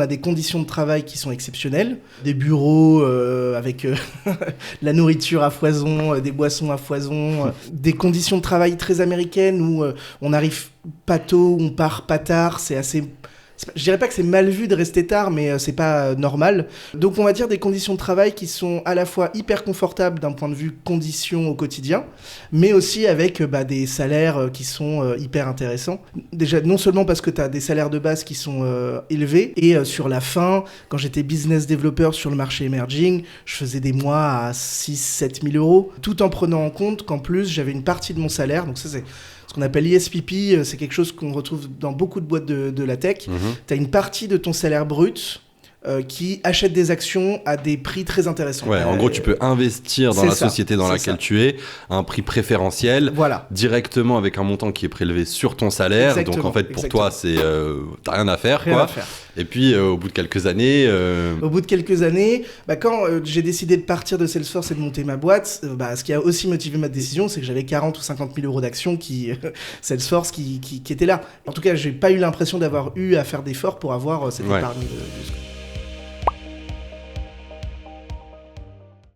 a des conditions de travail qui sont exceptionnelles, des bureaux avec la nourriture à foison, des boissons à foison, des conditions de travail très américaines où on arrive pas tôt, on part pas tard, c'est assez... Je dirais pas que c'est mal vu de rester tard, mais c'est pas normal. Donc on va dire des conditions de travail qui sont à la fois hyper confortables d'un point de vue conditions au quotidien, mais aussi avec des salaires qui sont hyper intéressants. Déjà, non seulement parce que tu as des salaires de base qui sont élevés, et sur la fin, quand j'étais business developer sur le marché emerging, je faisais des mois à 6-7 000 euros, tout en prenant en compte qu'en plus, j'avais une partie de mon salaire, donc ça c'est... Ce qu'on appelle l'ISPP, c'est quelque chose qu'on retrouve dans beaucoup de boîtes de la tech. Tu as une partie de ton salaire brut qui achète des actions à des prix très intéressants. Ouais, en gros, tu peux investir dans la société dans laquelle tu es à un prix préférentiel, directement avec un montant qui est prélevé sur ton salaire. Exactement, donc en fait, pour toi, c'est t'as rien à faire, quoi. Et puis, au bout de quelques années... quand j'ai décidé de partir de Salesforce et de monter ma boîte, ce qui a aussi motivé ma décision, c'est que j'avais 40 ou 50 000 euros d'actions Salesforce qui étaient là. En tout cas, j'ai pas eu l'impression d'avoir eu à faire d'efforts pour avoir cette épargne.